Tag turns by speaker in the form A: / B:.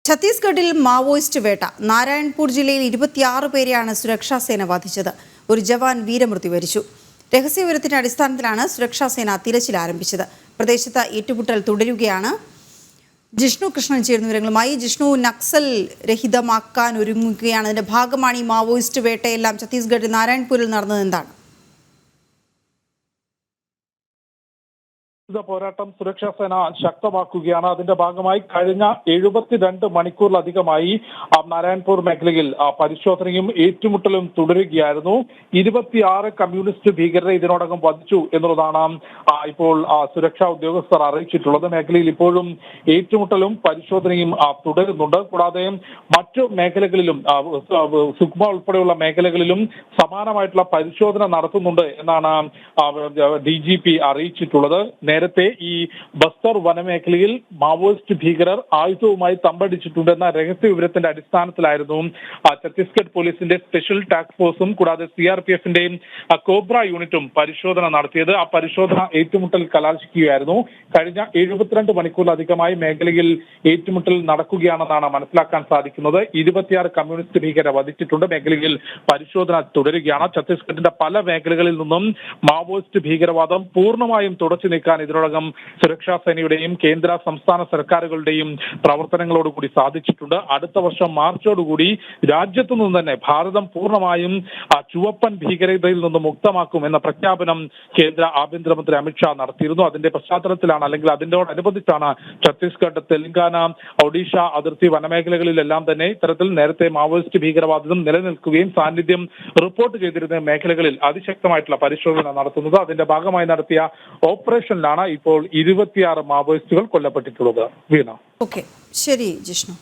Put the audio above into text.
A: ഛത്തീസ്ഗഡിൽ മാവോയിസ്റ്റ് വേട്ട. നാരായൺപൂർ ജില്ലയിൽ 26 പേരെയാണ് സുരക്ഷാ സേന വധിച്ചത്. ഒരു ജവാൻ വീരമൃത്യു വരിച്ചു. രഹസ്യവിവരത്തിന്റെ അടിസ്ഥാനത്തിലാണ് സുരക്ഷാ സേന തിരച്ചിൽ ആരംഭിച്ചത്. പ്രദേശത്ത് ഏറ്റുമുട്ടൽ തുടരുകയാണ്. ജിഷ്ണു കൃഷ്ണൻ ചേരുന്ന വിവരങ്ങളുമായി. ജിഷ്ണു, നക്സൽ രഹിതമാക്കാൻ ഒരുങ്ങുകയാണ്. അതിന്റെ ഭാഗമാണ് ഈ മാവോയിസ്റ്റ് വേട്ടയെല്ലാം. ഛത്തീസ്ഗഡിൽ നാരായൺപൂരിൽ നടന്നത് എന്താണ്?
B: പോരാട്ടം സുരക്ഷാ സേന ശക്തമാക്കുകയാണ്. അതിന്റെ ഭാഗമായി കഴിഞ്ഞ 72 മണിക്കൂറിലധികമായി നാരായൺപൂർ മേഖലയിൽ പരിശോധനയും ഏറ്റുമുട്ടലും തുടരുകയായിരുന്നു. 26 കമ്മ്യൂണിസ്റ്റ് ഭീകരരെ ഇതിനോടകം വധിച്ചു എന്നുള്ളതാണ് ഇപ്പോൾ സുരക്ഷാ ഉദ്യോഗസ്ഥർ അറിയിച്ചിട്ടുള്ളത്. മേഖലയിൽ ഇപ്പോഴും ഏറ്റുമുട്ടലും പരിശോധനയും തുടരുന്നുണ്ട്. കൂടാതെ മറ്റു മേഖലകളിലും സുക്മ ഉൾപ്പെടെയുള്ള മേഖലകളിലും സമാനമായിട്ടുള്ള പരിശോധന നടത്തുന്നുണ്ട് എന്നാണ് DGP അറിയിച്ചിട്ടുള്ളത്. നേരത്തെ ഈ ബസ്തർ വനമേഖലയിൽ മാവോയിസ്റ്റ് ഭീകരർ ആയുധവുമായി തമ്പടിച്ചിട്ടുണ്ടെന്ന രഹസ്യ വിവരത്തിന്റെ അടിസ്ഥാനത്തിലായിരുന്നു ഛത്തീസ്ഗഡ് പോലീസിന്റെ സ്പെഷ്യൽ ടാസ്ക് ഫോഴ്സും കൂടാതെ CRPFന്റെയും കോബ്ര യൂണിറ്റും പരിശോധന നടത്തിയത്. ആ പരിശോധന ഏറ്റുമുട്ടൽ കലാശിക്കുകയായിരുന്നു. കഴിഞ്ഞ 72 മണിക്കൂറിലധികമായി മേഖലയിൽ ഏറ്റുമുട്ടൽ നടക്കുകയാണെന്നാണ് മനസ്സിലാക്കാൻ സാധിക്കുന്നത്. 26 കമ്മ്യൂണിസ്റ്റ് ഭീകരരെ വധിച്ചിട്ടുണ്ട്. മേഖലയിൽ പരിശോധന തുടരുകയാണ്. ഛത്തീസ്ഗഡിന്റെ പല മേഖലകളിൽ നിന്നും മാവോയിസ്റ്റ് ഭീകരവാദം പൂർണ്ണമായും തുടച്ചു നീക്കാൻ ഇതിനോടകം സുരക്ഷാ സേനയുടെയും കേന്ദ്ര സംസ്ഥാന സർക്കാരുകളുടെയും പ്രവർത്തനങ്ങളോടുകൂടി സാധിച്ചിട്ടുണ്ട്. അടുത്ത വർഷം മാർച്ചോടുകൂടി രാജ്യത്തു നിന്ന് തന്നെ ഭാരതം പൂർണ്ണമായും ചുവപ്പൻ ഭീകരതയിൽ നിന്ന് മുക്തമാക്കും എന്ന പ്രഖ്യാപനം കേന്ദ്ര ആഭ്യന്തരമന്ത്രി അമിത്ഷാ നടത്തിയിരുന്നു. അതിന്റെ പശ്ചാത്തലത്തിലാണ് അല്ലെങ്കിൽ അതിനോടനുബന്ധിച്ചാണ് ഛത്തീസ്ഗഡ്, തെലങ്കാന, ഒഡീഷ അതിർത്തി വനമേഖലകളിലെല്ലാം തന്നെ ഇത്തരത്തിൽ നേരത്തെ മാവോയിസ്റ്റ് ഭീകരവാദം നിലനിൽക്കുകയും സാന്നിധ്യം റിപ്പോർട്ട് ചെയ്തിരുന്ന മേഖലകളിൽ അതിശക്തമായിട്ടുള്ള പരിശോധന നടത്തുന്നത്. അതിന്റെ ഭാഗമായി നടത്തിയ ഓപ്പറേഷനിലാണ് ഇപ്പോൾ 26 മാവോയിസ്റ്റുകൾ കൊല്ലപ്പെട്ടിട്ടുള്ളത്. വീണ.
A: ഓക്കെ, ശരി ജിഷ്ണു.